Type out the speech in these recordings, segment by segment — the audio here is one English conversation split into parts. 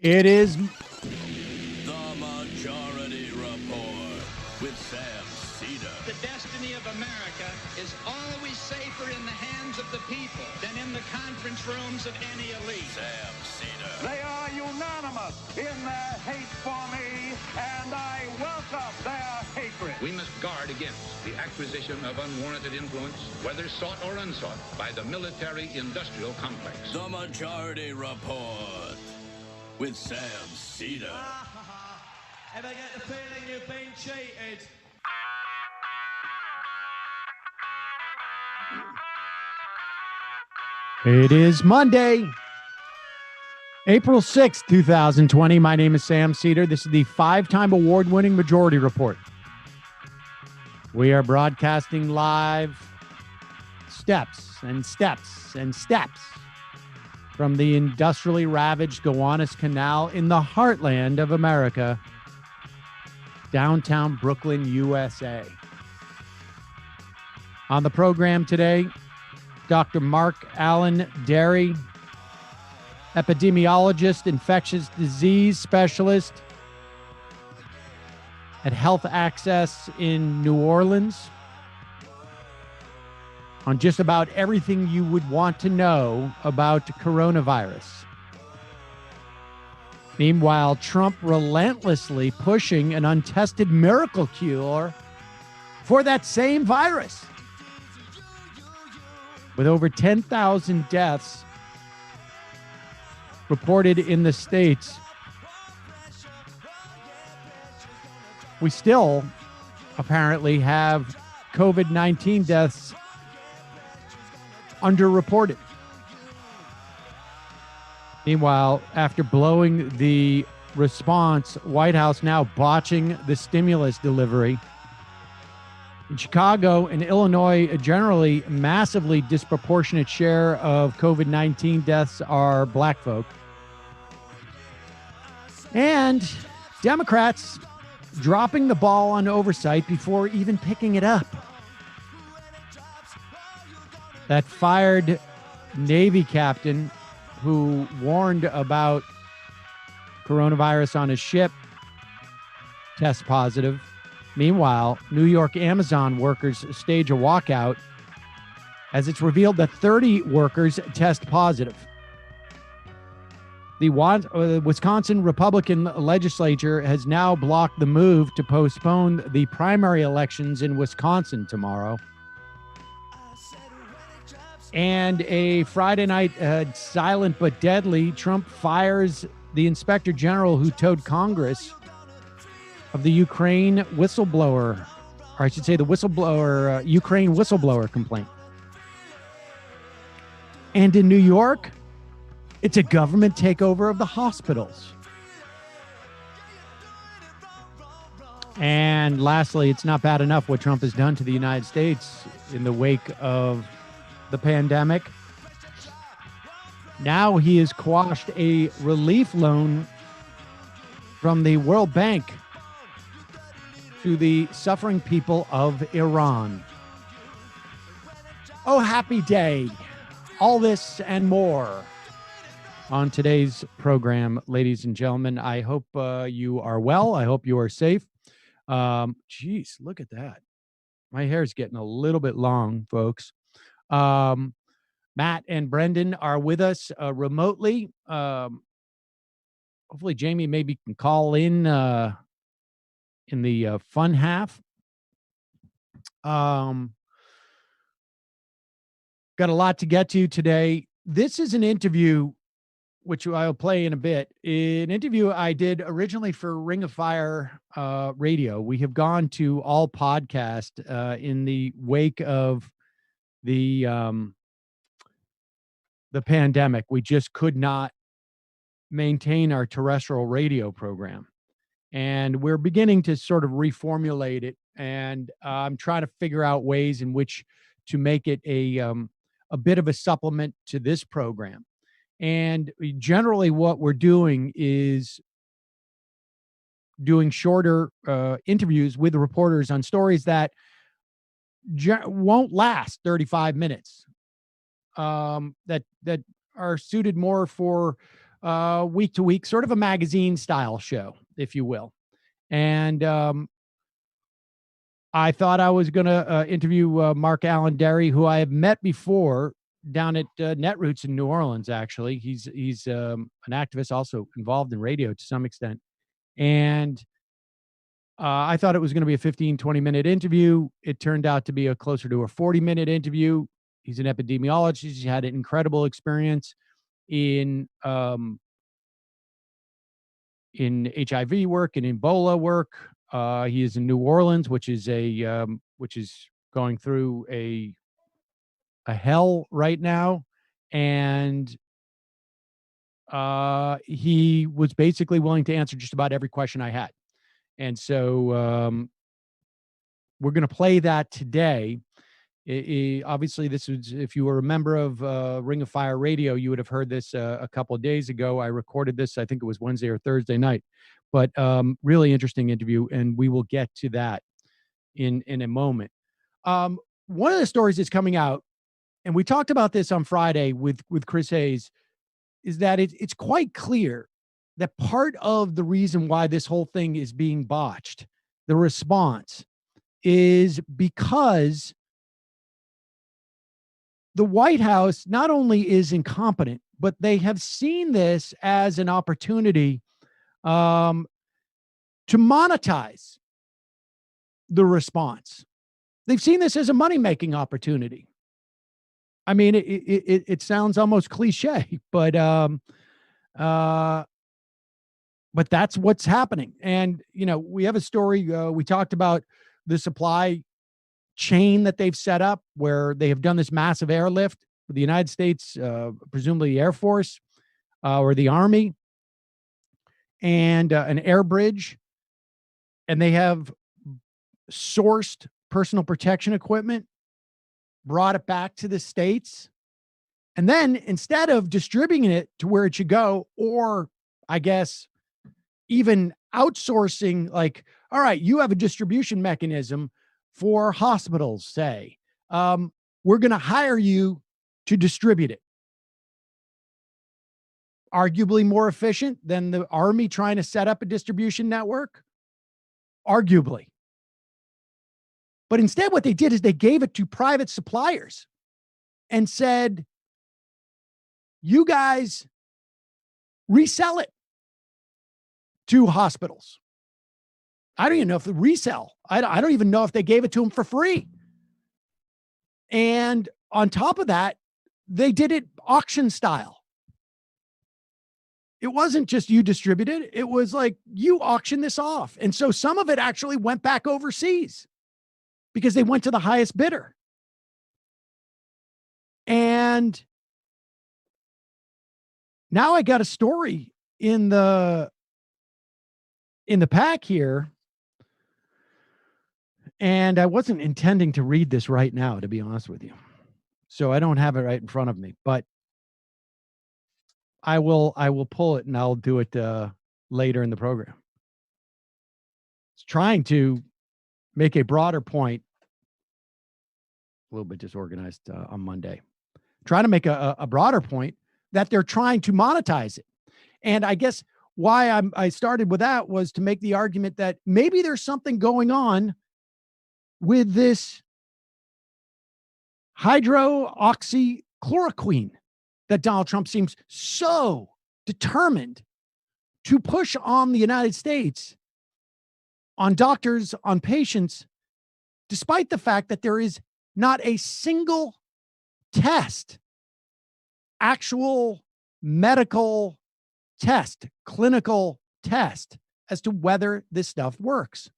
It is. The Majority Report with Sam Cedar. The destiny of America is always safer in the hands of the people than in the conference rooms of any elite. Sam Cedar. They are unanimous in their hate for me, and I welcome their hatred. We must guard against the acquisition of unwarranted influence, whether sought or unsought, by the military-industrial complex. The Majority Report with Sam Cedar. Ever get the feeling you've been cheated? It is Monday, April 6th, 2020. My name is Sam Cedar. This is the 5-time award-winning Majority Report. We are broadcasting live steps and steps and steps from the industrially ravaged Gowanus Canal in the heartland of America, downtown Brooklyn, USA. On the program today, Dr. MarkAlain Déry, epidemiologist, infectious disease specialist at Health Access in New Orleans, on just about everything you would want to know about coronavirus. Meanwhile, Trump relentlessly pushing an untested miracle cure for that same virus. With over 10,000 deaths reported in the States, we still apparently have COVID-19 deaths underreported. Meanwhile, after blowing the response, White House now botching the stimulus delivery. In Chicago and Illinois, a generally massively disproportionate share of COVID-19 deaths are black folk. And Democrats dropping the ball on oversight before even picking it up. That fired Navy captain who warned about coronavirus on his ship tests positive. Meanwhile, New York Amazon workers stage a walkout as it's revealed that 30 workers test positive. The Wisconsin Republican legislature has now blocked the move to postpone the primary elections in Wisconsin tomorrow. And a Friday night silent but deadly, Trump fires the inspector general who told Congress of the Ukraine whistleblower, or I should say the Ukraine whistleblower complaint. And in New York, it's a government takeover of the hospitals. And lastly, it's not bad enough what Trump has done to the United States in the wake of the pandemic. Now he has quashed a relief loan from the World Bank to the suffering people of Iran. Oh, happy day. All this and more on today's program, ladies and gentlemen. I hope you are well. I hope you are safe. Geez, look at that. My hair's getting a little bit long, folks. Matt and Brendan are with us remotely. Hopefully Jamie maybe can call in the fun half. Got a lot to get to today. This is an interview, which I'll play in a bit, an interview I did originally for Ring of Fire Radio. We have gone to all podcast in the wake of the pandemic. We just could not maintain our terrestrial radio program. And we're beginning to sort of reformulate it. And I'm trying to figure out ways in which to make it a bit of a supplement to this program. And generally what we're doing is doing shorter interviews with the reporters on stories that won't last 35 minutes, that are suited more for week to week, sort of a magazine style show, if you will. And I thought I was going to interview MarkAlain Déry, who I have met before down at Netroots in New Orleans. Actually, he's an activist, also involved in radio to some extent. And I thought it was going to be a 15, 20-minute interview. It turned out to be a closer to a 40-minute interview. He's an epidemiologist. He's had an incredible experience in HIV work and Ebola work. He is in New Orleans, which is going through a hell right now, and he was basically willing to answer just about every question I had. And so we're going to play that today. Obviously, this was, if you were a member of Ring of Fire Radio, you would have heard this a couple of days ago. I recorded this, I think it was Wednesday or Thursday night, but really interesting interview, and we will get to that in a moment. One of the stories that's coming out, and we talked about this on Friday with Chris Hayes, is that it's quite clear that part of the reason why this whole thing is being botched, the response, is because the White House not only is incompetent, but they have seen this as an opportunity to monetize the response. They've seen this as a money-making opportunity. I mean, it sounds almost cliche, but that's what's happening. And, you know, we have a story, we talked about the supply chain that they've set up where they have done this massive airlift with the United States, presumably the Air Force or the Army, and an air bridge. And they have sourced personal protection equipment, brought it back to the States. And then instead of distributing it to where it should go, or I guess even outsourcing, like, all right, you have a distribution mechanism for hospitals, say, we're going to hire you to distribute it. Arguably more efficient than the Army trying to set up a distribution network? Arguably. But instead, what they did is they gave it to private suppliers and said, you guys resell it to hospitals. I don't even know if they resell. I don't even know if they gave it to them for free. And on top of that, they did it auction style. It wasn't just you distributed. It was like you auction this off. And so some of it actually went back overseas because they went to the highest bidder. And now I got a story in the pack here. And I wasn't intending to read this right now, to be honest with you. So I don't have it right in front of me, but I will pull it and I'll do it later in the program. It's trying to make a broader point, a little bit disorganized on Monday, trying to make a broader point that they're trying to monetize it. And I guess why I started with that was to make the argument that maybe there's something going on with this hydroxychloroquine that Donald Trump seems so determined to push on the United States, on doctors, on patients, despite the fact that there is not a single test, actual medical test, clinical test, as to whether this stuff works.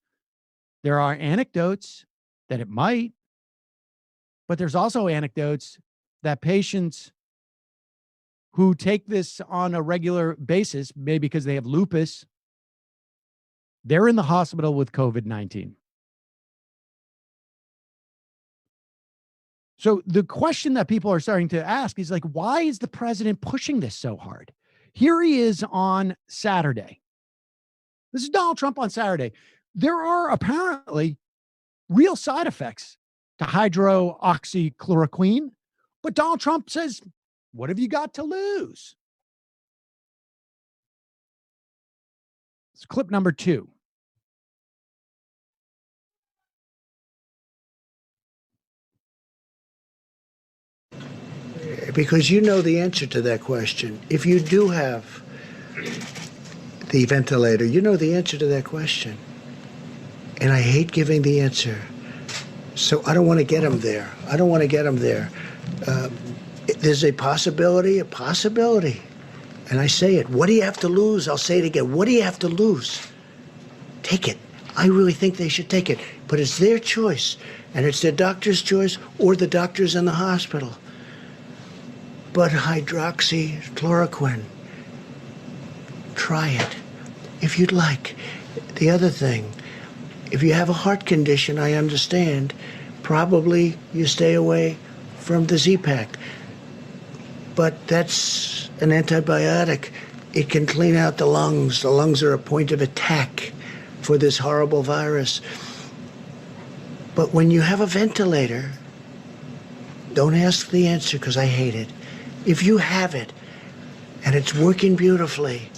There are anecdotes that it might, but there's also anecdotes that patients who take this on a regular basis, maybe because they have lupus, they're in the hospital with COVID-19. So the question that people are starting to ask is like, why is the president pushing this so hard? Here he is on Saturday. This is Donald Trump on Saturday. There are apparently real side effects to hydroxychloroquine, but Donald Trump says, what have you got to lose? It's clip number 2. Because you know the answer to that question. If you do have the ventilator, you know the answer to that question. And I hate giving the answer. So I don't want to get them there. I don't want to get them there. There's a possibility. And I say it. What do you have to lose? I'll say it again. What do you have to lose? Take it. I really think they should take it. But it's their choice. And it's their doctor's choice or the doctors in the hospital. But hydroxychloroquine, try it if you'd like. The other thing, if you have a heart condition, I understand, probably you stay away from the Z-Pak. But that's an antibiotic. It can clean out the lungs. The lungs are a point of attack for this horrible virus. But when you have a ventilator, don't ask the answer because I hate it. If you have it and it's working beautifully,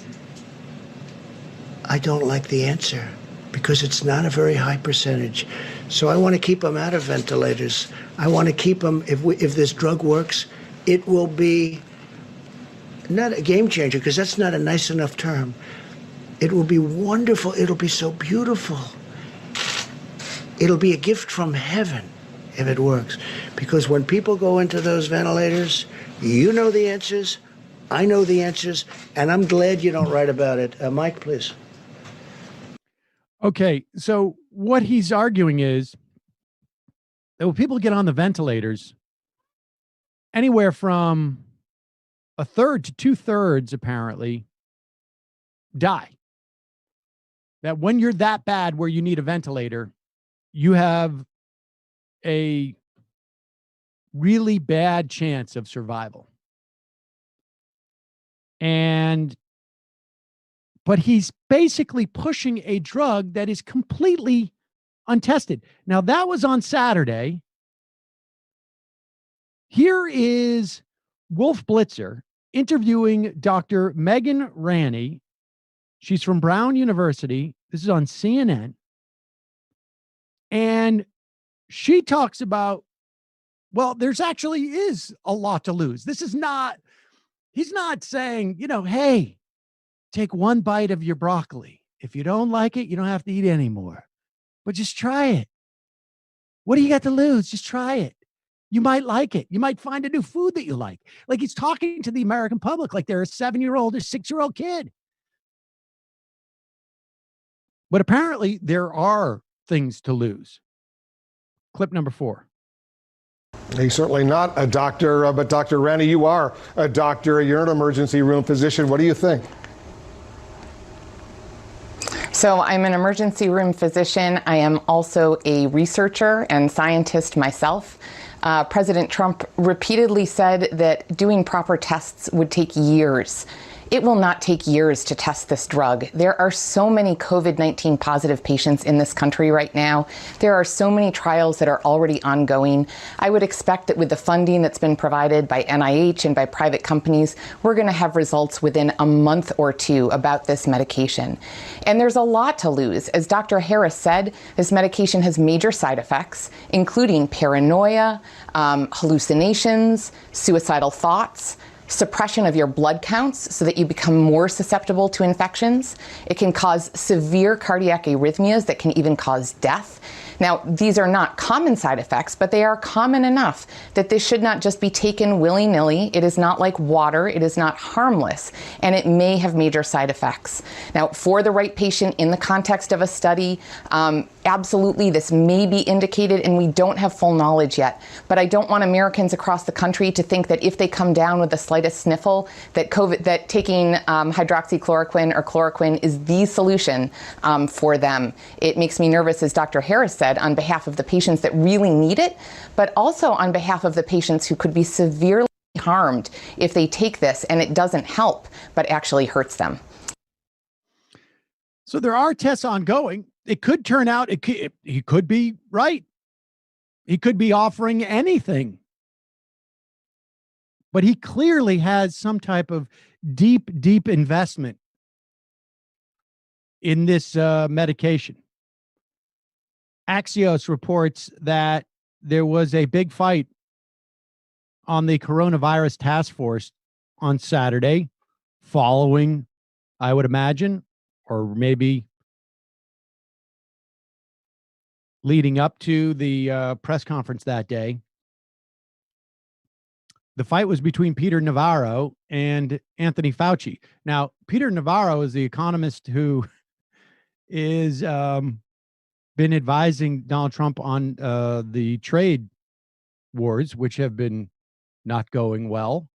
I don't like the answer because it's not a very high percentage. So I want to keep them out of ventilators. I want to keep them, if this drug works, it will be not a game changer because that's not a nice enough term. It will be wonderful. It'll be so beautiful. It'll be a gift from heaven if it works. Because when people go into those ventilators, you know the answers, I know the answers, and I'm glad you don't write about it. Mike, please. Okay, so what he's arguing is that when people get on the ventilators, anywhere from a third to 2/3 apparently die. That when you're that bad where you need a ventilator, you have a really bad chance of survival. But he's basically pushing a drug that is completely untested. Now, that was on Saturday. Here is Wolf Blitzer interviewing Dr. Megan Ranney. She's from Brown University. This is on CNN. And she talks about, well, there's actually is a lot to lose. This is not, he's not saying, hey, take one bite of your broccoli. If you don't like it, you don't have to eat anymore. But just try it. What do you got to lose? Just try it. You might like it. You might find a new food that you like. Like he's talking to the American public like they're a 7-year-old or 6-year-old kid. But apparently there are things to lose. Clip number 4. He's certainly not a doctor, but Dr. Ranney, you are a doctor. You're an emergency room physician. What do you think? So I'm an emergency room physician. I am also a researcher and scientist myself. President Trump repeatedly said that doing proper tests would take years. It will not take years to test this drug. There are so many COVID-19 positive patients in this country right now. There are so many trials that are already ongoing. I would expect that with the funding that's been provided by NIH and by private companies, we're going to have results within a month or two about this medication. And there's a lot to lose. As Dr. Harris said, this medication has major side effects, including paranoia, hallucinations, suicidal thoughts, suppression of your blood counts so that you become more susceptible to infections. It can cause severe cardiac arrhythmias that can even cause death. Now, these are not common side effects, but they are common enough that this should not just be taken willy-nilly. It is not like water. It is not harmless, and it may have major side effects. Now, for the right patient in the context of a study, absolutely this may be indicated, and we don't have full knowledge yet. But I don't want Americans across the country to think that if they come down with the slightest sniffle, that taking hydroxychloroquine or chloroquine is the solution for them. It makes me nervous, as Dr. Harris said, on behalf of the patients that really need it, but also on behalf of the patients who could be severely harmed if they take this and it doesn't help, but actually hurts them. So there are tests ongoing. It could turn out, he could be right. He could be offering anything. But he clearly has some type of deep, deep investment in this medication. Axios reports that there was a big fight on the coronavirus task force on Saturday following, I would imagine, or maybe leading up to the press conference that day. The fight was between Peter Navarro and Anthony Fauci. Now, Peter Navarro is the economist who is been advising Donald Trump on the trade wars, which have been not going well.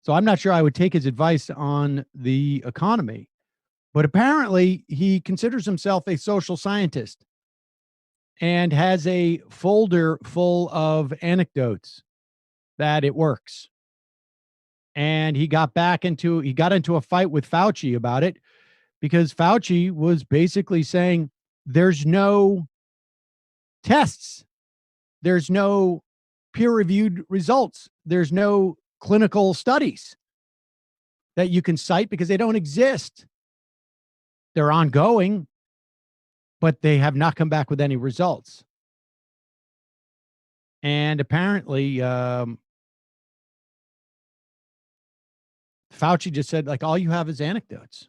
So I'm not sure I would take his advice on the economy, but apparently he considers himself a social scientist and has a folder full of anecdotes that it works. And he got into a fight with Fauci about it because Fauci was basically saying there's no tests, there's no peer-reviewed results, there's no clinical studies that you can cite because they don't exist. They're ongoing, but they have not come back with any results. And apparently, Fauci just said, like, all you have is anecdotes.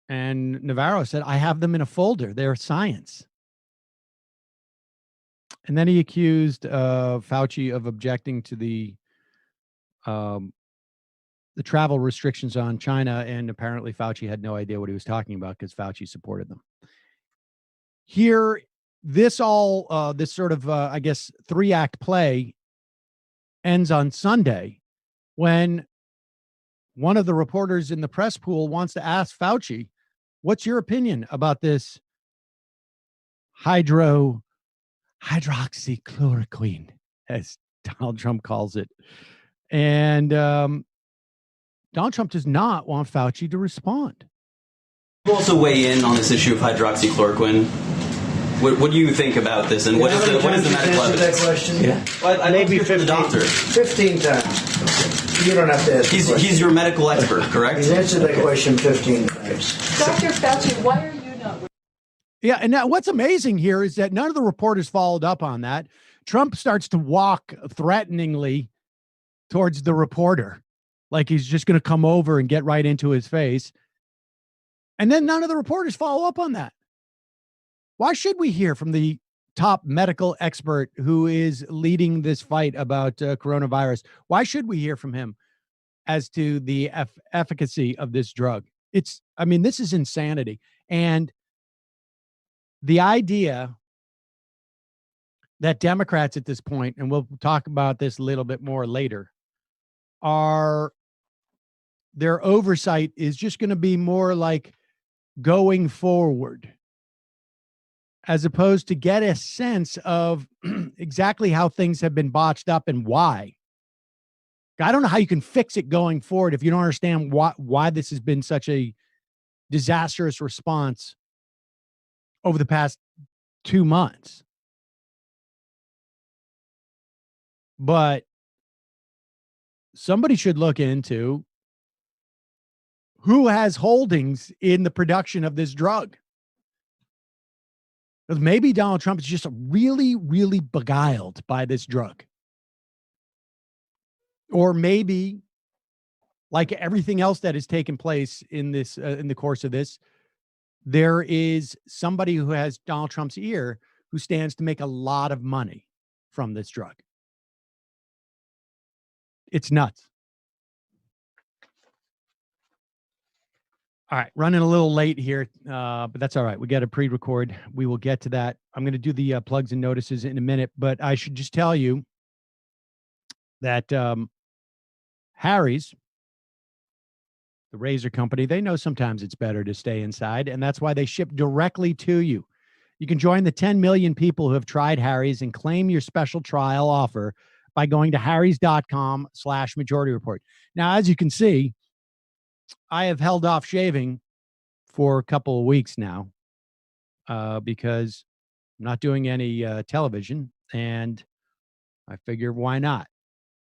And Navarro said, I have them in a folder. They're science. And then he accused Fauci of objecting to the travel restrictions on China. And apparently Fauci had no idea what he was talking about because Fauci supported them. Here, this sort of, I guess, 3-act play ends on Sunday when one of the reporters in the press pool wants to ask Fauci, what's your opinion about this hydroxychloroquine, as Donald Trump calls it? And Donald Trump does not want Fauci to respond. Also weigh in on this issue of hydroxychloroquine. What do you think about this, and what is the medical evidence? That question? Yeah, well, maybe 15 doctor. 15 times. You don't have to ask. He's your medical expert, correct? He's answered that question 15 times. Dr. Fauci, why are you not? Yeah, and now what's amazing here is that none of the reporters followed up on that. Trump starts to walk threateningly towards the reporter, like he's just going to come over and get right into his face. And then none of the reporters follow up on that. Why should we hear from the top medical expert who is leading this fight about coronavirus? Why should we hear from him as to the efficacy of this drug? This is insanity. And the idea that Democrats at this point, and we'll talk about this a little bit more later, their oversight is just going to be more like going forward, as opposed to get a sense of exactly how things have been botched up and why. I don't know how you can fix it going forward if you don't understand why this has been such a disastrous response over the past 2 months. But somebody should look into who has holdings in the production of this drug. Because maybe Donald Trump is just really, really beguiled by this drug. Or maybe, like everything else that has taken place in this, in the course of this, there is somebody who has Donald Trump's ear who stands to make a lot of money from this drug. It's nuts. All right, running a little late here, but that's all right. We got a pre-record. We will get to that. I'm going to do the plugs and notices in a minute, but I should just tell you that Harry's, the razor company, they know sometimes it's better to stay inside, and that's why they ship directly to you. You can join the 10 million people who have tried Harry's and claim your special trial offer by going to harrys.com/majority report. Now, as you can see, I have held off shaving for a couple of weeks now because I'm not doing any television, and I figure why not?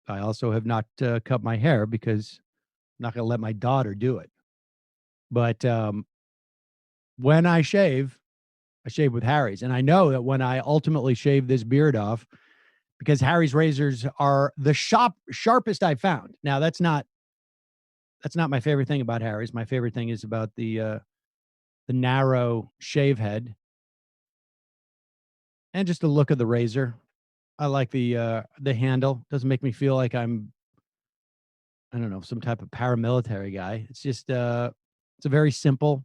I also have not cut my hair because I'm not going to let my daughter do it. But when I shave with Harry's. And I know that when I ultimately shave this beard off, because Harry's razors are the sharpest I've found. Now, that's not my favorite thing about Harry's. My favorite thing is about the narrow shave head and just the look of the razor. I like the handle. Doesn't make me feel like I'm, I don't know, some type of paramilitary guy. It's just it's a very simple,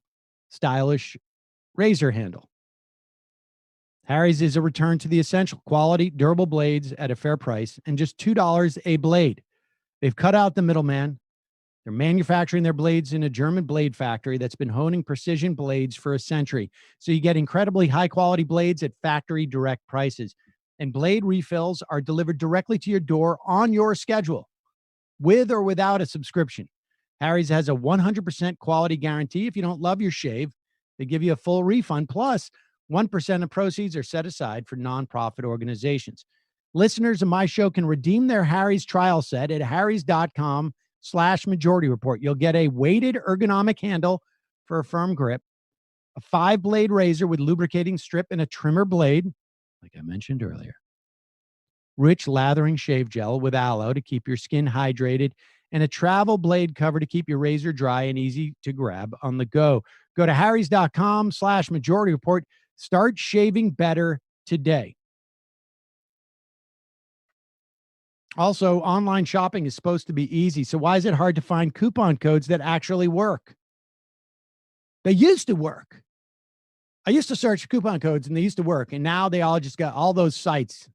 stylish razor handle. Harry's is a return to the essential quality, durable blades at a fair price and just $2 a blade. They've cut out the middleman. They're manufacturing their blades in a German blade factory that's been honing precision blades for a century. So you get incredibly high quality blades at factory direct prices. And blade refills are delivered directly to your door on your schedule, with or without a subscription. Harry's has a 100% quality guarantee. If you don't love your shave, they give you a full refund. Plus, 1% of proceeds are set aside for nonprofit organizations. Listeners of my show can redeem their Harry's trial set at harrys.com/majority report. You'll get a weighted ergonomic handle for a firm grip, a 5-blade razor with lubricating strip and a trimmer blade, like I mentioned earlier, rich lathering shave gel with aloe to keep your skin hydrated, and a travel blade cover to keep your razor dry and easy to grab on the go. Go to harrys.com/majority report. Start shaving better today. Also, online shopping is supposed to be easy. So why is it hard to find coupon codes that actually work? They used to work. I used to search coupon codes and they used to work. And now they all just got all those sites.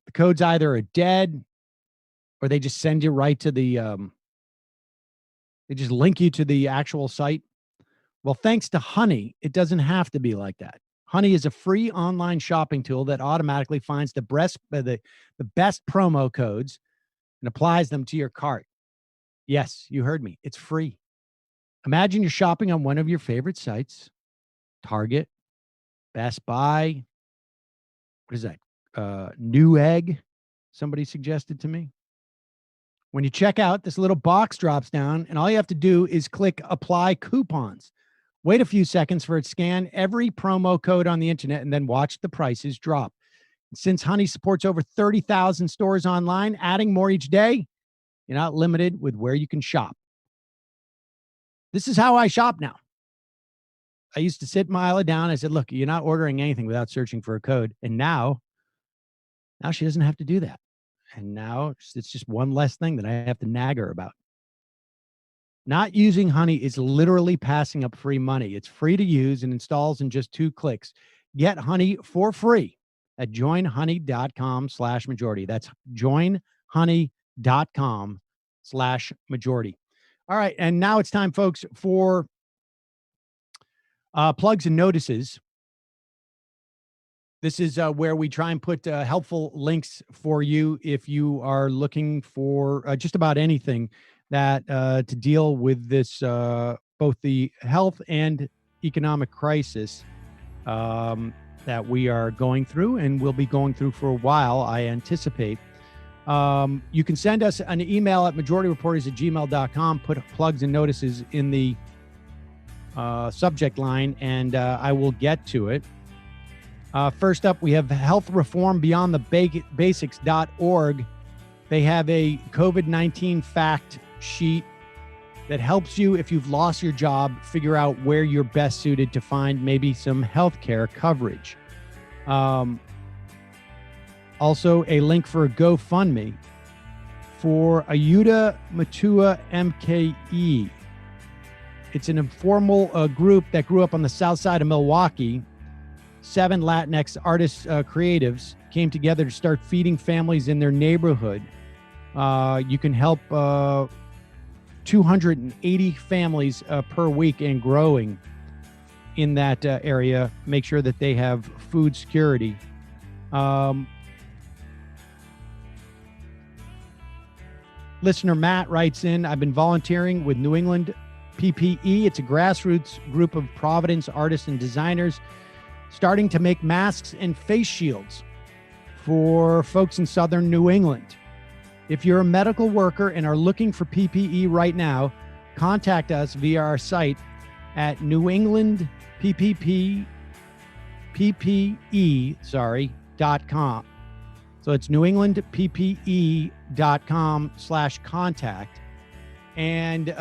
The codes either are dead or they just send you right to the, they just link you to the actual site. Well, thanks to Honey, it doesn't have to be like that. Honey is a free online shopping tool that automatically finds the best promo codes and applies them to your cart. Yes, you heard me. It's free. Imagine you're shopping on one of your favorite sites, Target, Best Buy. What is that? Newegg, somebody suggested to me. When you check out, this little box drops down, and all you have to do is click Apply Coupons. Wait a few seconds for it to scan every promo code on the internet and then watch the prices drop. Since Honey supports over 30,000 stores online, adding more each day, you're not limited with where you can shop. This is how I shop now. I used to sit Mila down. I said, look, you're not ordering anything without searching for a code. And now she doesn't have to do that. And now it's just one less thing that I have to nag her about. Not using Honey is literally passing up free money. It's free to use and installs in just 2 clicks. Get Honey for free at joinhoney.com/majority. That's joinhoney.com/majority. All right. And now it's time, folks, for plugs and notices. This is where we try and put helpful links for you if you are looking for just about anything that to deal with this, both the health and economic crisis that we are going through and will be going through for a while, I anticipate. You can send us an email at majorityreporters@gmail.com, put plugs and notices in the subject line, and I will get to it. First up, we have healthreformbeyondthebasics.org. They have a COVID-19 fact sheet that helps you, if you've lost your job, figure out where you're best suited to find maybe some healthcare coverage. Also, a link for a GoFundMe for Ayuda Matua MKE. It's an informal group that grew up on the south side of Milwaukee. 7 Latinx artists, creatives came together to start feeding families in their neighborhood. You can help 280 families per week and growing in that area. Make sure that they have food security. Listener Matt writes in, I've been volunteering with New England PPE. It's a grassroots group of Providence artists and designers starting to make masks and face shields for folks in southern New England. If you're a medical worker and are looking for PPE right now, contact us via our site at newenglandppe.com. So it's newenglandppe.com/contact. And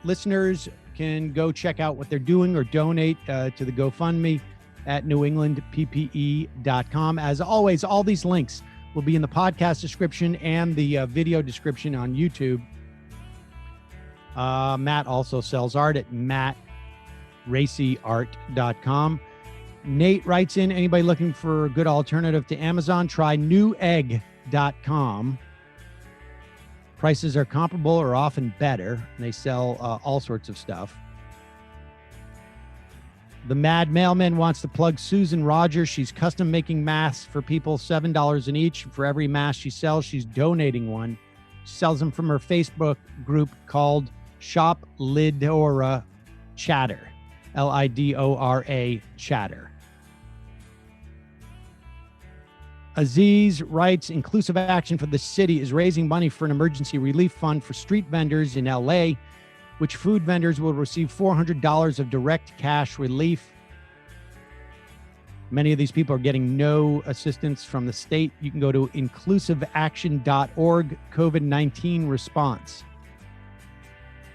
listeners can go check out what they're doing or donate to the GoFundMe at newenglandppe.com. As always, all these links will be in the podcast description and the video description on YouTube. Matt also sells art at mattracyart.com. Nate writes in, anybody looking for a good alternative to Amazon, try newegg.com. Prices are comparable or often better. They sell all sorts of stuff. The Mad Mailman wants to plug Susan Rogers. She's custom making masks for people, $7 in each. For every mask she sells, she's donating one. She sells them from her Facebook group called Shop Lidora Chatter, Lidora Chatter. Aziz writes, Inclusive Action for the City is raising money for an emergency relief fund for street vendors in LA, which food vendors will receive $400 of direct cash relief. Many of these people are getting no assistance from the state. You can go to inclusiveaction.org, COVID-19 response.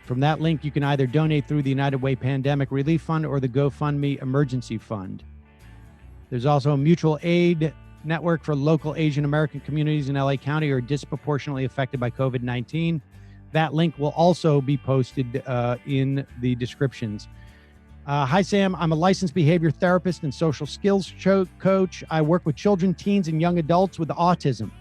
From that link, you can either donate through the United Way Pandemic Relief Fund or the GoFundMe Emergency Fund. There's also a mutual aid network for local Asian American communities in LA County are disproportionately affected by COVID-19. That link will also be posted in the descriptions. Hi, Sam. I'm a licensed behavior therapist and social skills coach. I work with children, teens, and young adults with autism.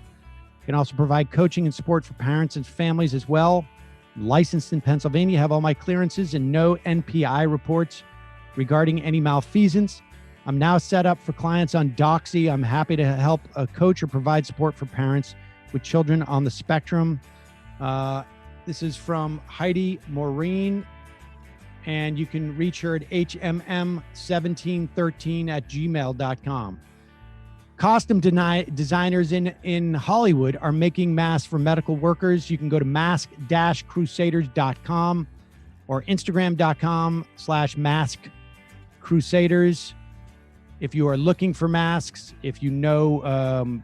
I can also provide coaching and support for parents and families as well. I'm licensed in Pennsylvania, have all my clearances and no NPI reports regarding any malfeasance. I'm now set up for clients on Doxy. I'm happy to help coach or provide support for parents with children on the spectrum. This is from Heidi Maureen, and you can reach her at hmm1713@gmail.com. Costume designers in Hollywood are making masks for medical workers. You can go to mask-crusaders.com or instagram.com/maskcrusaders. If you are looking for masks, if you know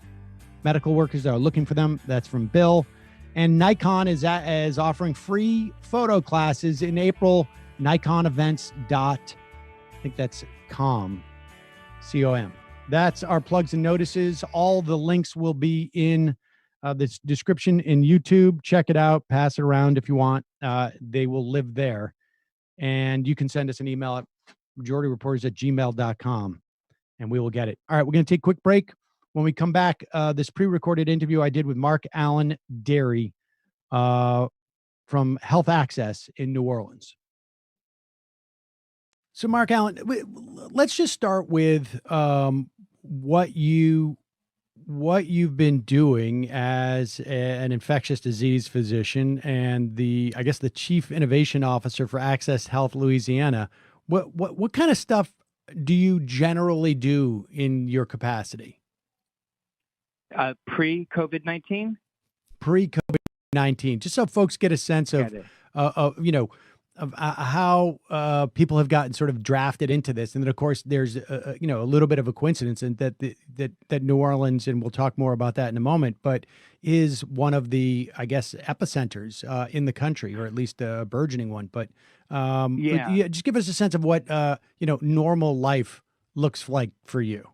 medical workers that are looking for them, that's from Bill. And Nikon is offering free photo classes in April. NikonEvents. I think that's com. C-O-M. That's our plugs and notices. All the links will be in the description in YouTube. Check it out. Pass it around if you want. They will live there. And you can send us an email at majorityreporters@gmail.com. And we will get it. All right, we're going to take a quick break. When we come back, this pre-recorded interview I did with MarkAlain Déry from Health Access in New Orleans. So, MarkAlain, let's just start with what you've been doing as an infectious disease physician and the chief innovation officer for Access Health Lousiana. What kind of stuff do you generally do in your capacity? Pre-COVID-19? Pre-COVID-19, just so folks get a sense of how people have gotten sort of drafted into this. And then, of course, there's a little bit of a coincidence in that New Orleans, and we'll talk more about that in a moment, but is one of the, I guess, epicenters in the country, or at least a burgeoning one. But just give us a sense of what normal life looks like for you.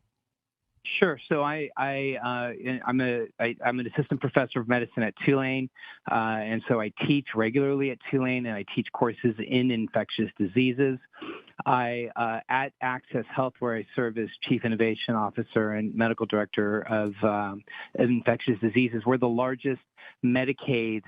Sure. So I'm an assistant professor of medicine at Tulane, and so I teach regularly at Tulane, and I teach courses in infectious diseases. At Access Health, where I serve as Chief Innovation Officer and Medical Director of infectious diseases, we're the largest Medicaid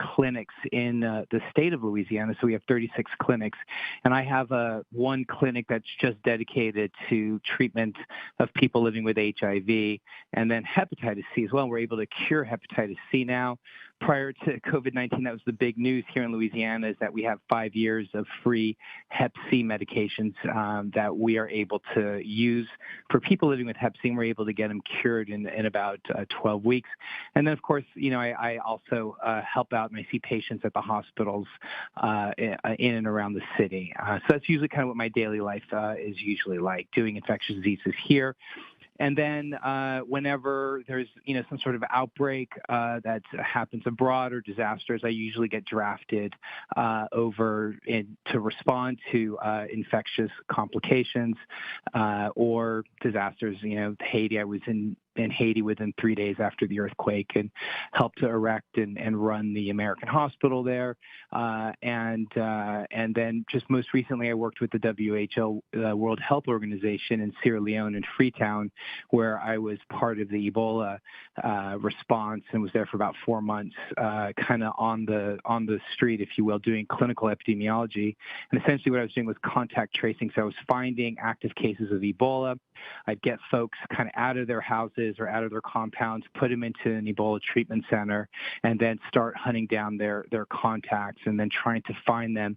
clinics in the state of Louisiana. So we have 36 clinics, and I have one clinic that's just dedicated to treatment of people living with HIV and then hepatitis C as well. We're able to cure hepatitis C now. prior to COVID-19, that was the big news here in Louisiana, is that we have 5 years of free Hep C medications that we are able to use for people living with Hep C, and we're able to get them cured in about 12 weeks. And then, of course, I also help out and I see patients at the hospitals in and around the city. So that's usually kind of what my daily life is usually like, doing infectious diseases here. And then whenever there's, some sort of outbreak that happens abroad or disasters, I usually get drafted over to respond to infectious complications or disasters. Haiti, I was in Haiti within 3 days after the earthquake and helped to erect and run the American hospital there. And then just most recently, I worked with the WHO, World Health Organization, in Sierra Leone and Freetown, where I was part of the Ebola response and was there for about 4 months, kind of on the street, if you will, doing clinical epidemiology. And essentially what I was doing was contact tracing. So I was finding active cases of Ebola. I'd get folks kind of out of their houses or out of their compounds, put them into an Ebola treatment center, and then start hunting down their contacts and then trying to find them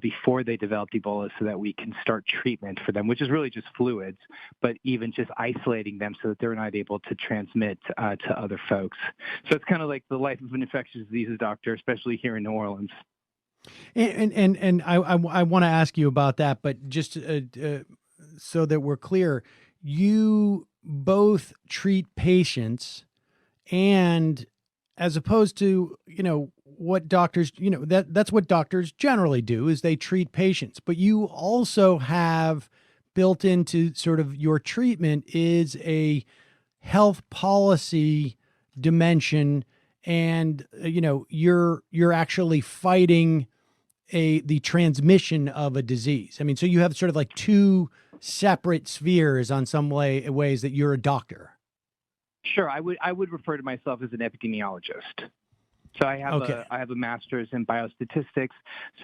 before they developed Ebola so that we can start treatment for them, which is really just fluids, but even just isolating them so that they're not able to transmit to other folks. So it's kind of like the life of an infectious diseases doctor, especially here in New Orleans. And I want to ask you about that, but just so that we're clear, you both treat patients, and as opposed to, what doctors, that's what doctors generally do, is they treat patients, but you also have built into sort of your treatment is a health policy dimension. And, you're actually fighting the transmission of a disease. I mean, so you have sort of like two separate spheres on some ways that you're a doctor. Sure, I would refer to myself as an epidemiologist. So I have a master's in biostatistics,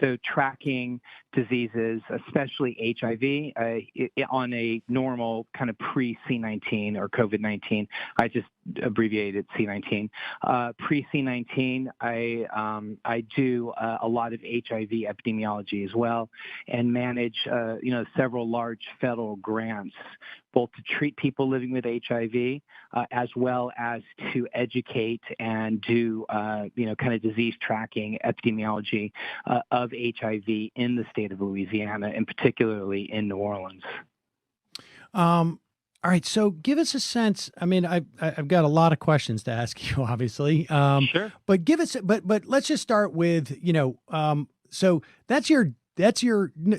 so tracking diseases, especially HIV, on a normal kind of pre-C19 or COVID-19. I just abbreviated C19. Pre-C19, I do a lot of HIV epidemiology as well, and manage several large federal grants, both to treat people living with HIV as well as to educate and do kind of disease tracking epidemiology of HIV in the state of Louisiana, and particularly in New Orleans. All right, so give us a sense. I mean, I've got a lot of questions to ask you, obviously. Sure. But give us, but let's just start with, so that's your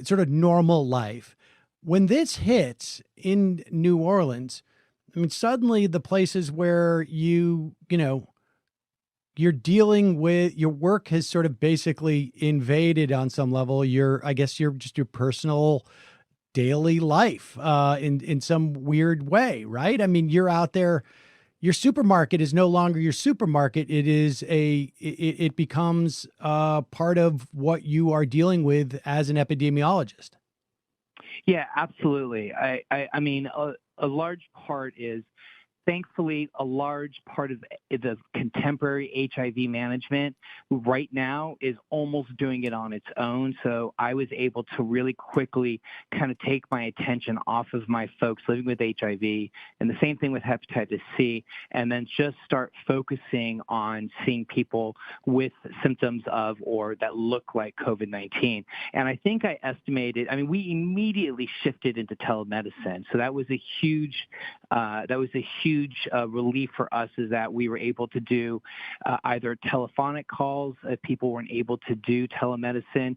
sort of normal life. When this hits in New Orleans, I mean, suddenly the places where you're dealing with, your work has sort of basically invaded on some level I guess your personal daily life in some weird way, right? I mean, you're out there, your supermarket is no longer your supermarket. It becomes part of what you are dealing with as an epidemiologist. Yeah, absolutely. I mean, a large part is, thankfully, a large part of the contemporary HIV management right now is almost doing it on its own. So I was able to really quickly kind of take my attention off of my folks living with HIV, and the same thing with hepatitis C, and then just start focusing on seeing people with symptoms of or that look like COVID-19. And I think I estimated, we immediately shifted into telemedicine. So that was a huge relief for us, is that we were able to do either telephonic calls if people weren't able to do telemedicine.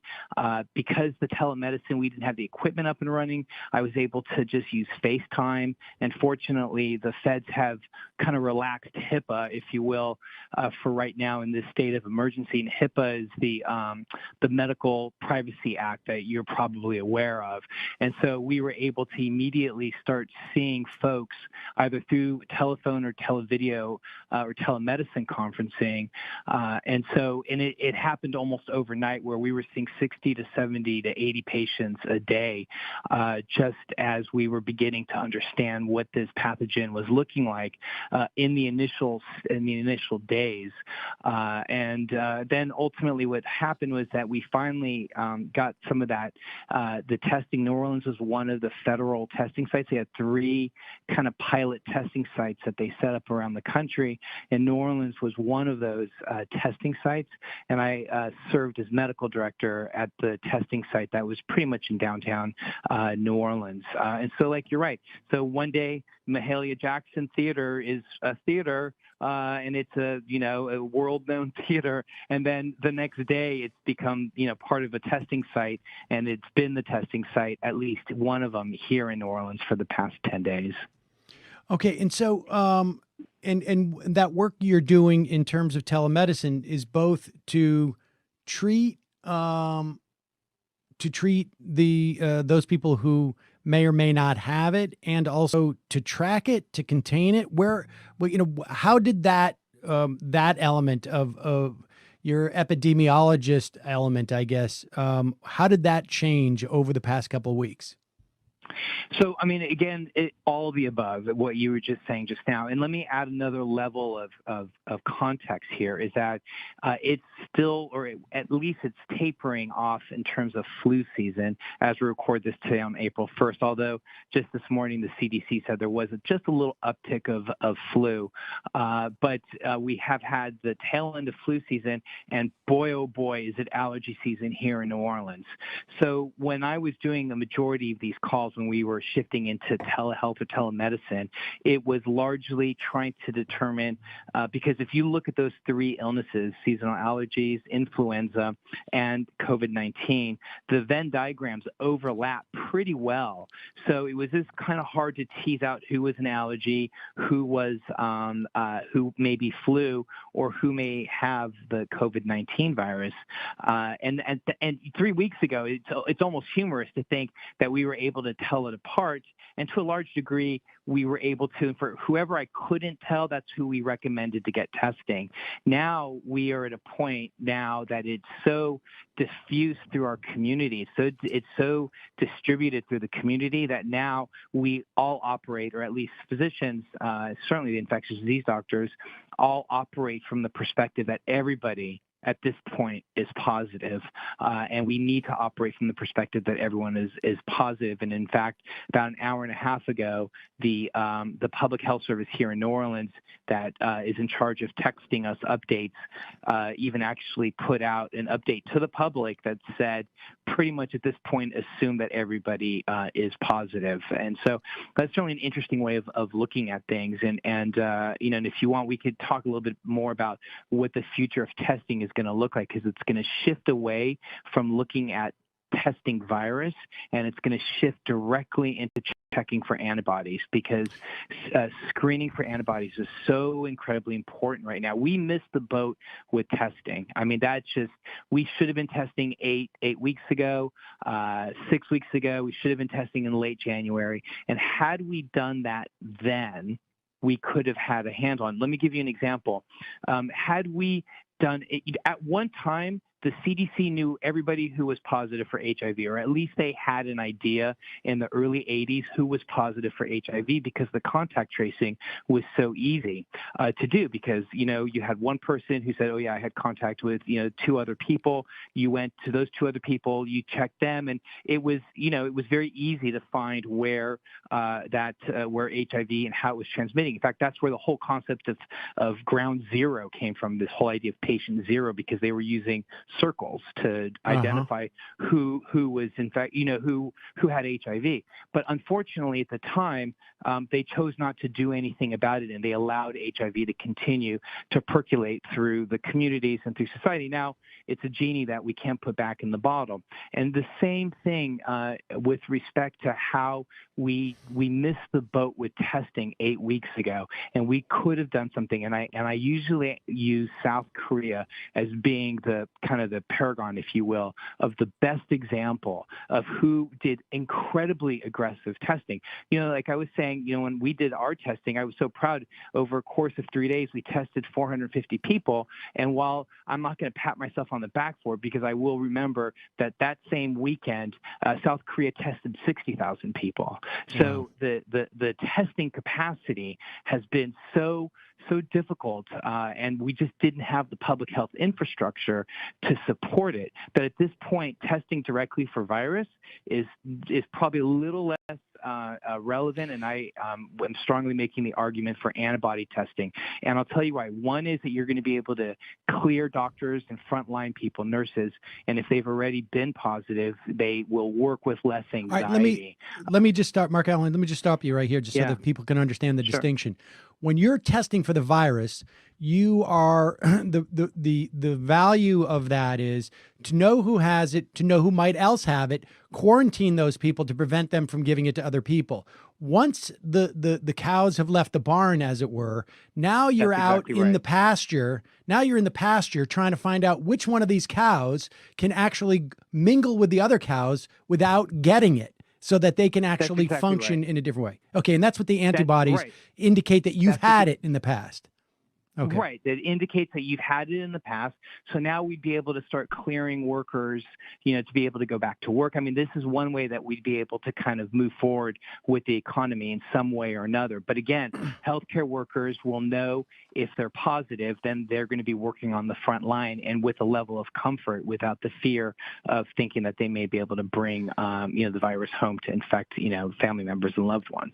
Because the telemedicine, we didn't have the equipment up and running, I was able to just use FaceTime. And fortunately, the feds have kind of relaxed HIPAA, if you will, for right now in this state of emergency. And HIPAA is the Medical Privacy Act that you're probably aware of. And so we were able to immediately start seeing folks either through telephone or televideo or telemedicine conferencing. And it happened almost overnight, where we were seeing 60 to 70 to 80 patients a day, just as we were beginning to understand what this pathogen was looking like in the initial days. Then ultimately what happened was that we finally got some of that, the testing. New Orleans was one of the federal testing sites. They had 3 kind of pilot testing sites that they set up around the country, and New Orleans was one of those testing sites. And I served as medical director at the testing site that was pretty much in downtown New Orleans. And so, like, you're right. So one day, Mahalia Jackson Theater is a theater, and it's a world-known theater. And then the next day, it's become part of a testing site, and it's been the testing site, at least one of them, here in New Orleans for the past 10 days. Okay, and so and that work you're doing in terms of telemedicine is both to treat the those people who may or may not have it, and also to track it, to contain it. How did that that element of your epidemiologist element, I guess, how did that change over the past couple of weeks? So, I mean, again, all of the above, what you were just saying just now. And let me add another level of context here, is that it's still, or at least it's tapering off in terms of flu season as we record this today on April 1st, although just this morning the CDC said there was just a little uptick of flu. But we have had the tail end of flu season, and boy, oh boy, is it allergy season here in New Orleans. So when I was doing the majority of these calls, when we were shifting into telehealth or telemedicine, it was largely trying to determine, because if you look at those 3 illnesses, seasonal allergies, influenza, and COVID-19, the Venn diagrams overlap pretty well. So it was just kind of hard to tease out who was an allergy, who was who may be flu, or who may have the COVID-19 virus. And 3 weeks ago, it's almost humorous to think that we were able to tell it apart, and to a large degree we were able to. For whoever I couldn't tell, that's who we recommended to get testing. Now we are at a point now that it's so diffused through our community, so it's so distributed through the community, that now we all operate, or at least physicians, certainly the infectious disease doctors, all operate from the perspective that everybody at this point is positive, and we need to operate from the perspective that everyone is positive. And in fact, about an hour and a half ago, the public health service here in New Orleans that is in charge of texting us updates even actually put out an update to the public that said, pretty much at this point, assume that everybody is positive. And so that's certainly an interesting way of looking at things. And if you want, we could talk a little bit more about what the future of testing is going to look like, because it's going to shift away from looking at testing virus, and it's going to shift directly into checking for antibodies, because screening for antibodies is so incredibly important right now. We missed the boat with testing. I mean, we should have been testing eight weeks ago, 6 weeks ago. We should have been testing in late January. And had we done that then, we could have had a handle on. Let me give you an example. Had we done it, at one time, the CDC knew everybody who was positive for HIV, or at least they had an idea in the early 80s who was positive for HIV, because the contact tracing was so easy to do, because, you had one person who said, oh yeah, I had contact with, 2 other people. You went to those 2 other people, you checked them, and it was very easy to find where where HIV and how it was transmitting. In fact, that's where the whole concept of ground zero came from, this whole idea of patient zero, because they were using circles to identify who was, in fact, who had HIV. But unfortunately, at the time, they chose not to do anything about it, and they allowed HIV to continue to percolate through the communities and through society. Now, it's a genie that we can't put back in the bottle. And the same thing with respect to how we missed the boat with testing 8 weeks ago, and we could have done something. And I usually use South Korea as being the kind of the paragon, if you will, of the best example of who did incredibly aggressive testing. Like I was saying, when we did our testing, I was so proud. Over a course of 3 days, we tested 450 people. And while I'm not going to pat myself on the back for it, because I will remember that same weekend, South Korea tested 60,000 people. So the testing capacity has been so difficult, and we just didn't have the public health infrastructure to support it. But at this point, testing directly for virus is probably a little less relevant, and I am strongly making the argument for antibody testing. And I'll tell you why. One is that you're going to be able to clear doctors and frontline people, nurses, and if they've already been positive, they will work with less anxiety. All right, let me just start, MarkAlain. Let me just stop you right here, just so that people can understand the distinction. When you're testing for the virus, you are the value of that is to know who has it, to know who might else have it, quarantine those people to prevent them from giving it to other people. Once the cows have left the barn, as it were, now you're out in the pasture. Now you're in the pasture trying to find out which one of these cows can actually mingle with the other cows without getting it, so that they can actually function in a different way. Okay, and that's what the antibodies indicate, that you've had it in the past. Okay. Right. That indicates that you've had it in the past. So now we'd be able to start clearing workers, to be able to go back to work. I mean, this is one way that we'd be able to kind of move forward with the economy in some way or another. But again, healthcare workers will know if they're positive, then they're going to be working on the front line and with a level of comfort without the fear of thinking that they may be able to bring, the virus home to infect, family members and loved ones.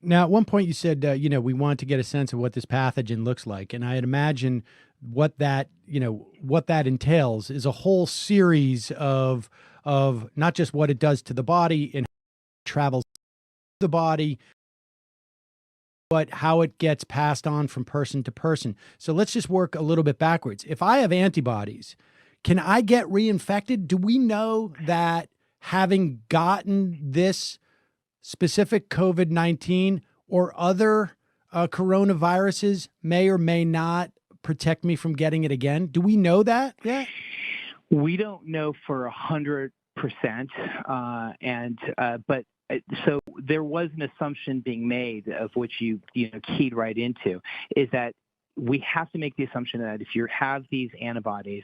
Now, at one point you said, we want to get a sense of what this pathogen looks like. And I'd imagine what that entails is a whole series of not just what it does to the body and how it travels through the body, but how it gets passed on from person to person. So let's just work a little bit backwards. If I have antibodies, can I get reinfected? Do we know that having gotten this specific COVID-19 or other coronaviruses may or may not protect me from getting it again? Do we know that yet? We don't know for 100%. But so there was an assumption being made, of which you keyed right into, is that we have to make the assumption that if you have these antibodies,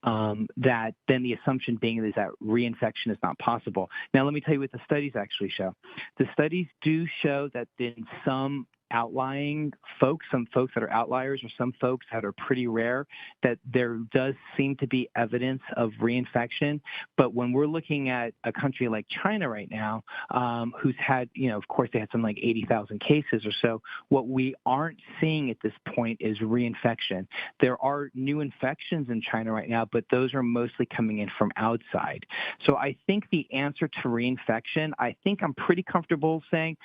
that then the assumption being is that reinfection is not possible. Now, let me tell you what the studies actually show. The studies do show that in some outlying folks, some folks that are outliers or some folks that are pretty rare, that there does seem to be evidence of reinfection. But when we're looking at a country like China right now, who's had, of course, they had some like 80,000 cases or so, what we aren't seeing at this point is reinfection. There are new infections in China right now, but those are mostly coming in from outside. So I think the answer to reinfection, I'm pretty comfortable saying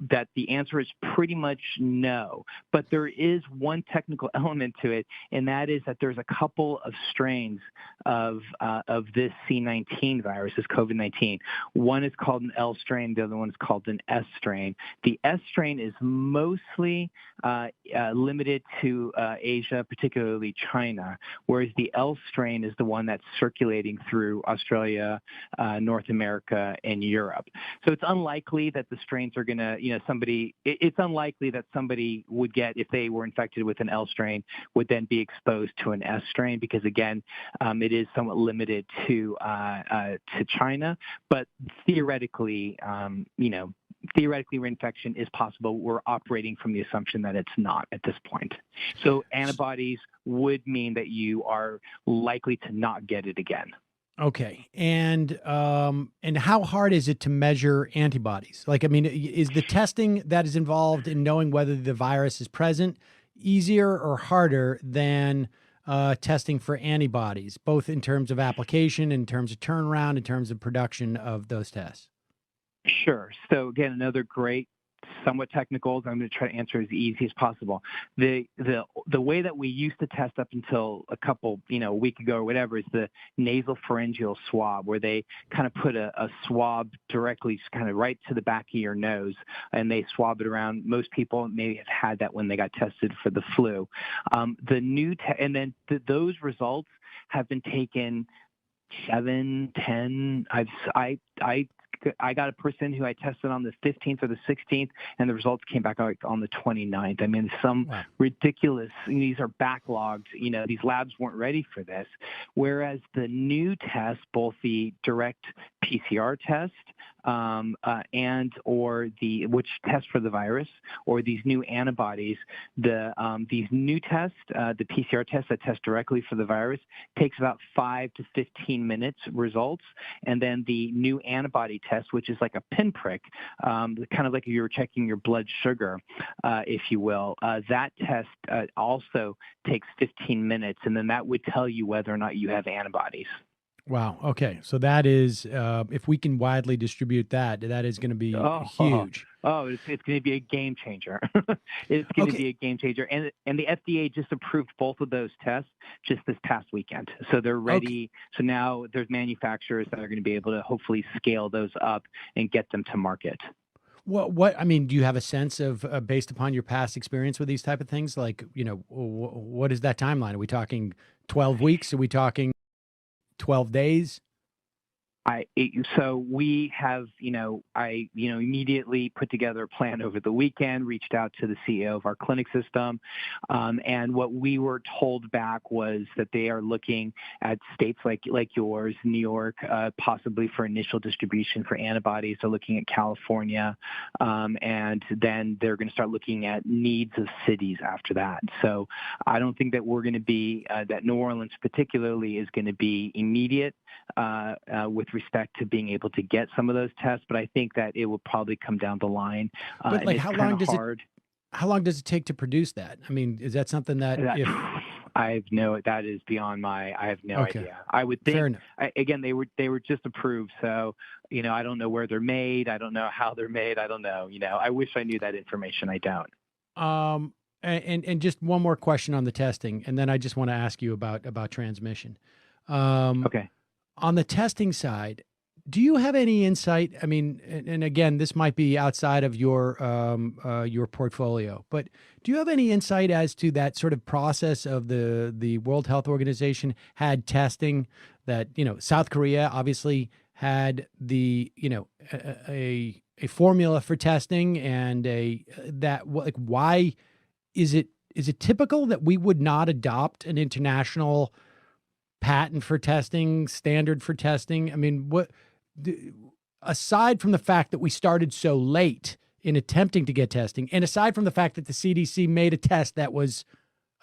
that the answer is pretty much no, but there is one technical element to it, and that is that there's a couple of strains of this C19 virus, this COVID-19. One is called an L strain, the other one is called an S strain. The S strain is mostly limited to Asia, particularly China, whereas the L strain is the one that's circulating through Australia, North America, and Europe. So it's unlikely that the strains are going to, it's unlikely that somebody would get, if they were infected with an L strain, would then be exposed to an S strain, because again, it is somewhat limited to China. But theoretically, reinfection is possible. We're operating from the assumption that it's not at this point. So antibodies would mean that you are likely to not get it again. Okay. And how hard is it to measure antibodies? Like, I mean, is the testing that is involved in knowing whether the virus is present easier or harder than testing for antibodies, both in terms of application, in terms of turnaround, in terms of production of those tests? Sure. So again, another great somewhat technical. I'm going to try to answer as easy as possible. The way that we used to test up until a week ago or whatever is the nasal pharyngeal swab, where they kind of put a swab directly kind of right to the back of your nose, and they swab it around. Most people maybe have had that when they got tested for the flu. Those results have been taken 7, 10. I got a person who I tested on the 15th or the 16th, and the results came back on the 29th. I mean, ridiculous. These are backlogged. These labs weren't ready for this. Whereas the new test, both the direct PCR test which test for the virus, or these new antibodies, these new tests, the PCR test that test directly for the virus, takes about 5 to 15 minutes results, and then the new antibody test, which is like a pinprick, kind of like if you were checking your blood sugar, if you will, that test also takes 15 minutes, and then that would tell you whether or not you have antibodies. Wow. Okay. So that is, if we can widely distribute that is going to be huge. It's going to be a game changer. It's going to be a game changer. And the FDA just approved both of those tests just this past weekend. So they're ready. Okay. So now there's manufacturers that are going to be able to hopefully scale those up and get them to market. I mean, do you have a sense of, based upon your past experience with these type of things, like, what is that timeline? Are we talking 12 weeks? Are we talking 12 days? So we have, I immediately put together a plan over the weekend, reached out to the CEO of our clinic system, and what we were told back was that they are looking at states like yours, New York, possibly for initial distribution for antibodies. They're looking at California, and then they're going to start looking at needs of cities after that. So I don't think that we're going to be, that New Orleans particularly is going to be immediate with respect to being able to get some of those tests, but I think that it will probably come down the line. But like, how long does it take to produce that? I mean, is that something that that is beyond I have no idea. I would think, again, they were just approved. So, I don't know where they're made. I don't know how they're made. I don't know. I wish I knew that information. I don't. And just one more question on the testing, and then I just want to ask you about transmission. Okay. On the testing side, do you have any insight? I mean, and again, this might be outside of your portfolio, but do you have any insight as to that sort of process of the World Health Organization had testing that, South Korea obviously had the, a formula for testing, and why is it typical that we would not adopt an international patent for testing, standard for testing? I mean, aside from the fact that we started so late in attempting to get testing, and aside from the fact that the CDC made a test that was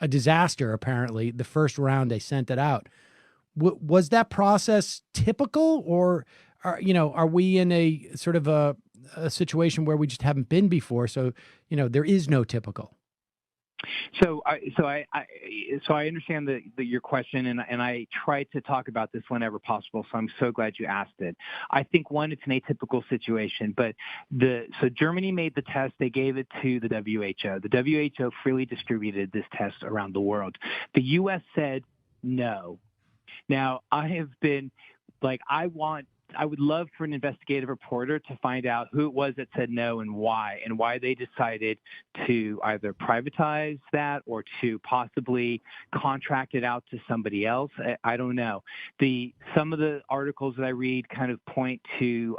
a disaster, apparently, the first round they sent it out, was that process typical, or are we in a sort of a situation where we just haven't been before? So, there is no typical. So I understand your question, and I try to talk about this whenever possible. So I'm so glad you asked it. I think it's an atypical situation, but so Germany made the test. They gave it to the WHO. The WHO freely distributed this test around the world. The U.S. said no. Now I have been I would love for an investigative reporter to find out who it was that said no and why they decided to either privatize that or to possibly contract it out to somebody else. I don't know. Some of the articles that I read kind of point to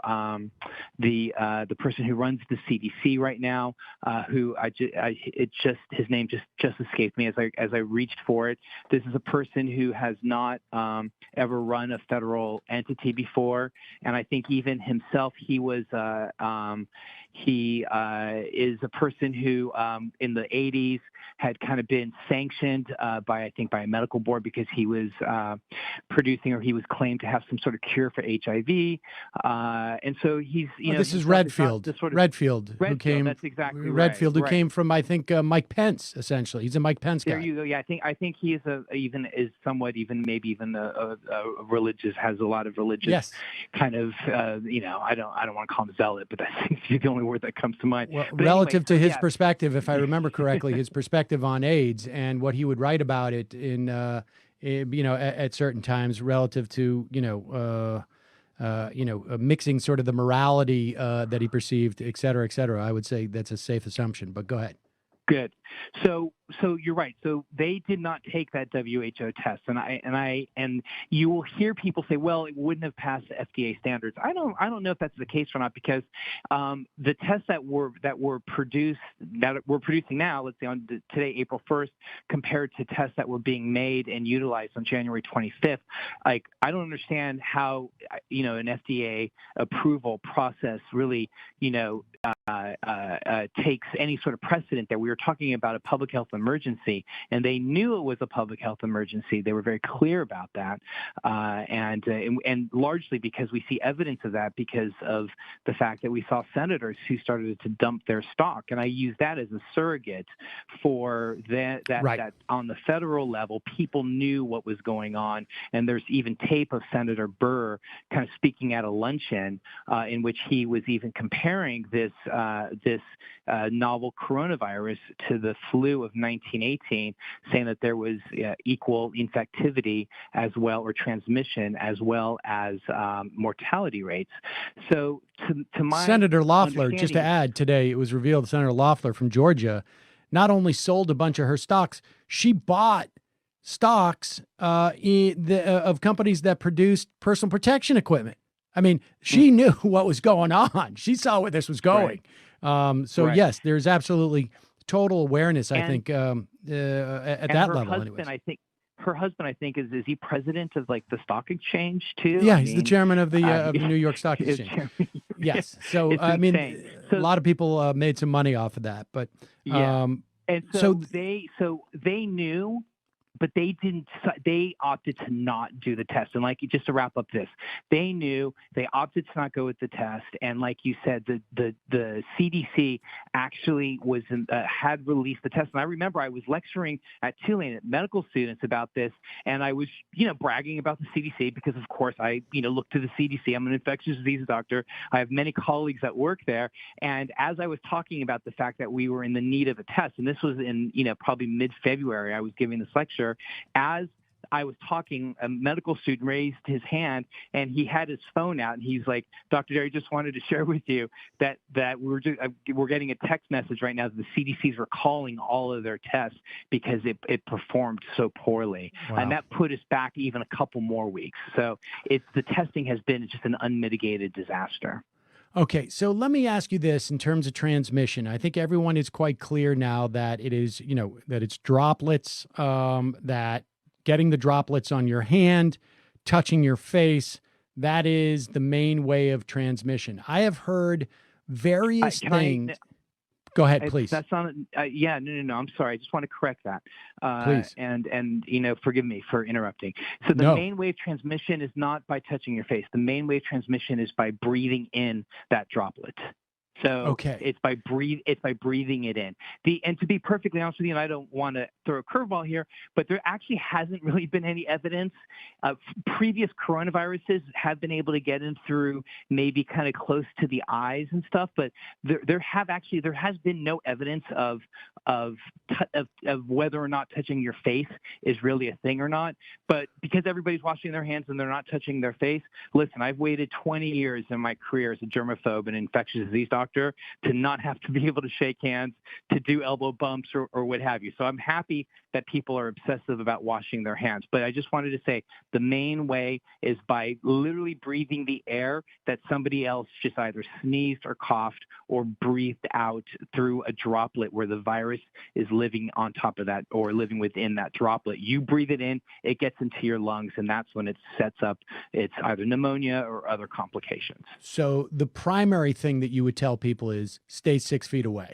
the person who runs the CDC right now, who his name just escaped me as I reached for it. This is a person who has not ever run a federal entity before. And I think even himself, he is a person who in the 80s had kind of been sanctioned by a medical board because he was producing, or he was claimed to have some sort of cure for HIV. And so he's, this is Redfield. Redfield, who came. That's exactly Redfield, right. Who came from, I think, Mike Pence. Essentially, he's a Mike Pence guy. There you go. Yeah, I think he is maybe even a religious, has a lot of religious kind of. I don't want to call him zealot, but that seems to be the only word that comes to mind. Well, But relative anyway, to his perspective, if I remember correctly, his perspective on AIDS and what he would write about it in, at certain times relative to, mixing sort of the morality that he perceived, et cetera, I would say that's a safe assumption, but go ahead. Good. So you're right. So they did not take that WHO test, and you will hear people say, "Well, it wouldn't have passed FDA standards." I don't know if that's the case or not, because the tests that we're producing now, let's say on today, April 1st, compared to tests that were being made and utilized on January 25th, like I don't understand how an FDA approval process really takes any sort of precedent there. We were talking about a public health emergency, and they knew it was a public health emergency. They were very clear about that, and largely because we see evidence of that because of the fact that we saw senators who started to dump their stock, and I use that as a surrogate for that on the federal level, people knew what was going on, and there's even tape of Senator Burr kind of speaking at a luncheon in which he was even comparing this novel coronavirus to the flu of 1918, saying that there was equal infectivity as well, or transmission, as well as mortality rates. So to my Senator Loeffler, just to add, today it was revealed Senator Loeffler from Georgia not only sold a bunch of her stocks, she bought stocks of companies that produced personal protection equipment. I mean, she knew what was going on. She saw where this was going. Right. Yes, there's absolutely total awareness, I think, at that level. Her husband, I think, is he president of like the stock exchange too? Yeah, he's the chairman of the New York Stock Exchange. Yes. So I mean, a lot of people made some money off of that, but and so they knew. But they didn't. They opted to not do the test. And just to wrap up this, they knew, they opted to not go with the test. And like you said, the CDC actually had released the test. And I remember I was lecturing at Tulane at medical students about this, and I was bragging about the CDC because of course I look to the CDC. I'm an infectious disease doctor. I have many colleagues that work there. And as I was talking about the fact that we were in the need of a test, and this was in probably mid-February, I was giving this lecture. As I was talking, a medical student raised his hand, and he had his phone out, and he's like, "Dr. Déry, just wanted to share with you that we're getting a text message right now that the CDC's recalling all of their tests because it performed so poorly." Wow. And that put us back even a couple more weeks. So the testing has been just an unmitigated disaster. Okay, so let me ask you this in terms of transmission. I think everyone is quite clear now that it is, that it's droplets, that getting the droplets on your hand, touching your face, that is the main way of transmission. I have heard various things. Go ahead, please. That's not. No. I'm sorry. I just want to correct that. Please. And forgive me for interrupting. So the main way of transmission is not by touching your face. The main way of transmission is by breathing in that droplet. So it's by breathing it in. And to be perfectly honest with you, and I don't want to throw a curveball here, but there actually hasn't really been any evidence. Previous coronaviruses have been able to get in through maybe kind of close to the eyes and stuff, but there has been no evidence of whether or not touching your face is really a thing or not. But because everybody's washing their hands and they're not touching their face, listen, I've waited 20 years in my career as a germaphobe and infectious disease doctor to not have to be able to shake hands, to do elbow bumps or what have you. So I'm happy that people are obsessive about washing their hands. But I just wanted to say the main way is by literally breathing the air that somebody else just either sneezed or coughed or breathed out through a droplet where the virus is living on top of that or living within that droplet. You breathe it in, it gets into your lungs, and that's when it sets up it's either pneumonia or other complications. So the primary thing that you would tell people is stay 6 feet away.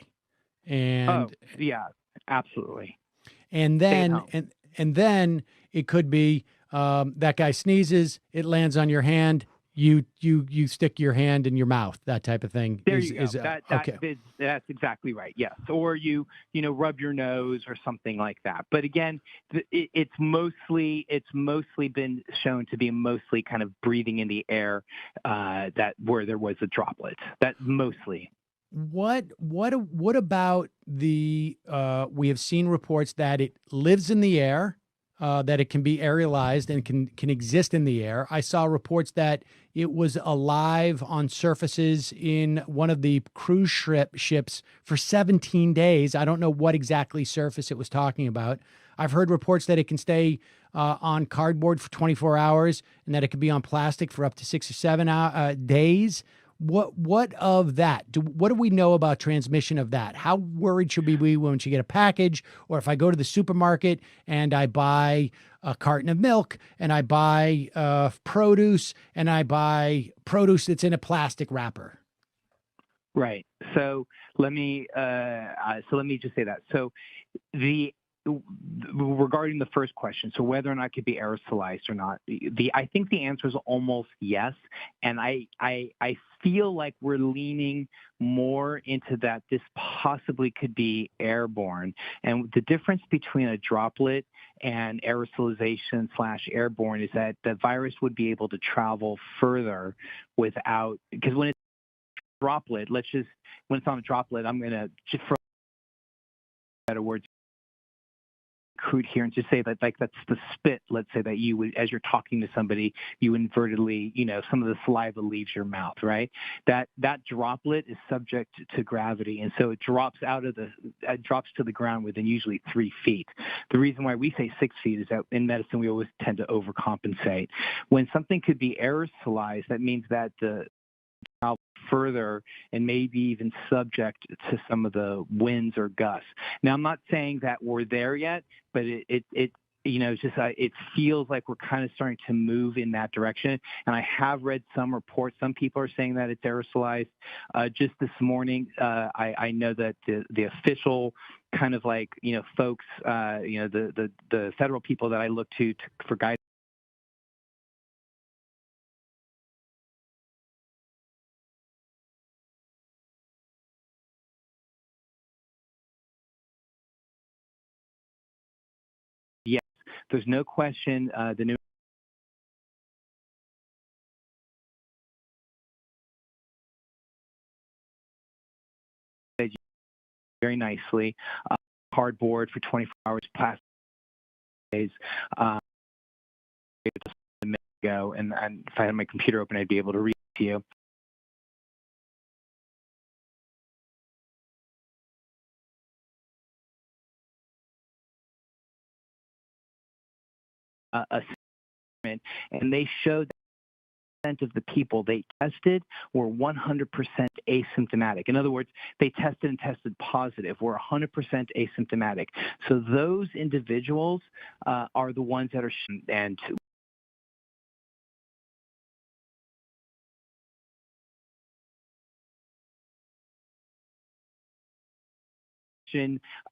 And yeah, absolutely. And then and then it could be that guy sneezes, it lands on your hand, you stick your hand in your mouth, that type of thing. There you go. That's exactly right. Yes, or you rub your nose or something like that. But again, it's mostly been shown to be mostly kind of breathing in the air that where there was a droplet. That mostly. what about the we have seen reports that it lives in the air, that it can be aerialized and can exist in the air. I saw reports that it was alive on surfaces in one of the cruise ships for 17 days. I don't know what exactly surface it was talking about. I've heard reports that it can stay on cardboard for 24 hours and that it could be on plastic for up to 6 or 7 days. What of that? What do we know about transmission of that? How worried should we be when you get a package, or if I go to the supermarket and I buy a carton of milk and I buy produce and I buy produce that's in a plastic wrapper? Right. So let me just say that. So regarding the first question, so whether or not it could be aerosolized or not, I think the answer is almost yes. And I feel like we're leaning more into that this possibly could be airborne. And the difference between a droplet and aerosolization / airborne is that the virus would be able to travel further without, because when it's a droplet, when it's on a droplet, I'm going to just throw better words crude here and just say that, like, that's the spit, let's say, that you would, as you're talking to somebody, you inadvertently, some of the saliva leaves your mouth, right? That droplet is subject to gravity, and so it drops drops to the ground within usually 3 feet. The reason why we say 6 feet is that in medicine we always tend to overcompensate. When something could be aerosolized, that means that the further and maybe even subject to some of the winds or gusts. Now, I'm not saying that we're there yet, but it feels like we're kind of starting to move in that direction. And I have read some reports. Some people are saying that it's aerosolized. Just this morning, I know that the official kind of folks, the federal people that I look to for guidance there's no question the new very nicely cardboard for 24 hours, plastic days. A minute ago, and if I had my computer open, I'd be able to read it to you. And they showed that of the people they tested were 100% asymptomatic. In other words, they tested and tested positive, were 100% asymptomatic. So those individuals are the ones that are and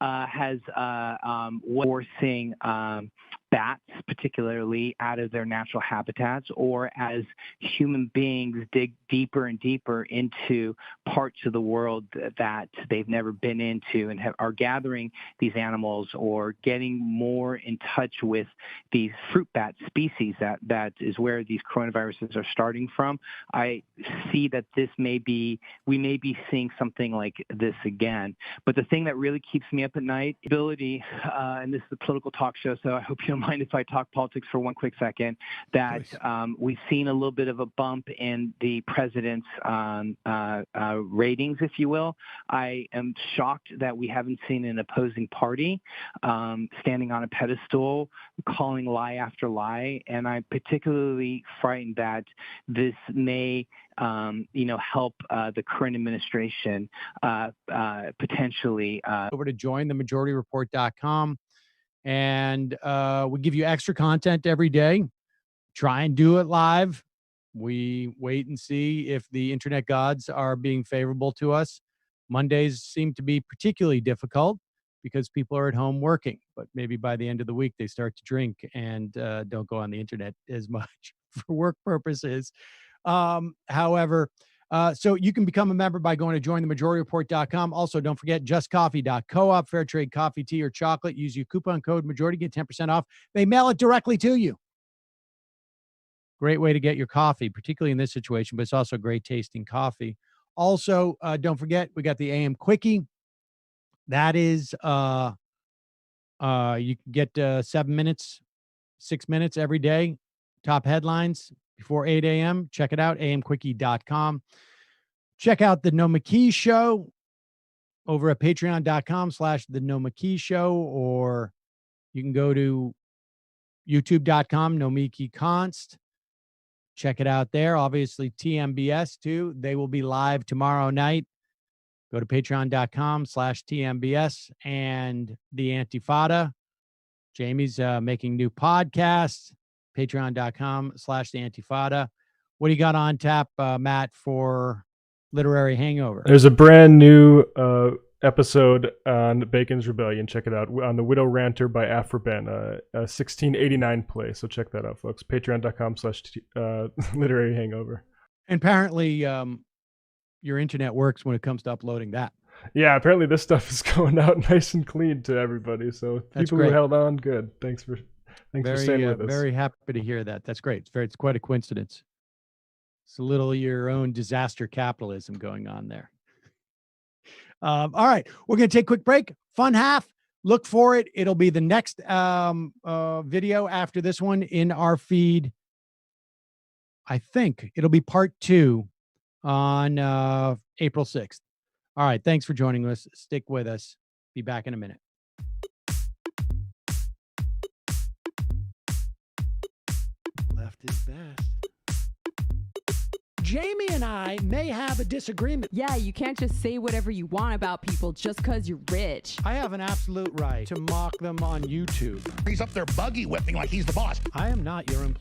has forcing bats, particularly, out of their natural habitats, or as human beings dig deeper and deeper into parts of the world that they've never been into and are gathering these animals or getting more in touch with these fruit bat species that is where these coronaviruses are starting from. I see that we may be seeing something like this again. But the thing that really keeps me up at night, ability, and this is a political talk show, so I hope you don't mind if I talk politics for one quick second, that we've seen a little bit of a bump in the president's ratings, if you will. I am shocked that we haven't seen an opposing party standing on a pedestal, calling lie after lie, and I'm particularly frightened that this may help the current administration potentially. Over to jointhemajority.report.com, and we give you extra content every day. Try and do it live. We wait and see if the internet gods are being favorable to us. Mondays seem to be particularly difficult because people are at home working, but maybe by the end of the week they start to drink and don't go on the internet as much for work purposes. However, so you can become a member by going to jointhemajority.report.com. Also, don't forget justcoffee.coop, fair trade coffee, tea, or chocolate. Use your coupon code majority, get 10% off. They mail it directly to you. Great way to get your coffee, particularly in this situation, but it's also great tasting coffee. Also, don't forget, we got the AM Quickie. That is, you can get 7 minutes, 6 minutes every day. Top headlines before 8 a.m. Check it out, amquickie.com. Check out the No McKee Show over at patreon.com/the No McKee Show, or you can go to youtube.com, No McKee Const. Check it out there. Obviously, TMBS too. They will be live tomorrow night. Go to patreon.com/TMBS and the Antifada. Jamie's making new podcasts. Patreon.com/the Antifada. What do you got on tap, Matt, for Literary Hangover? There's a brand new episode on Bacon's Rebellion. Check it out on The Widow Ranter by Afroben, a 1689 play. So check that out, folks. Patreon.com/Literary Hangover. And apparently, your internet works when it comes to uploading that. Yeah, apparently this stuff is going out nice and clean to everybody. So That's people great. who held on, good. Thanks for staying with us. Very happy to hear that. That's great. It's quite a coincidence. It's a little your own disaster capitalism going on there. All right, we're going to take a quick break. Fun half. Look for it. It'll be the next video after this one in our feed. I think it'll be part 2 on April 6th. All right, thanks for joining us. Stick with us. Be back in a minute. Left is best. Jamie and I may have a disagreement. Yeah, you can't just say whatever you want about people just because you're rich. I have an absolute right to mock them on YouTube. He's up there buggy whipping like he's the boss. I am not your employee.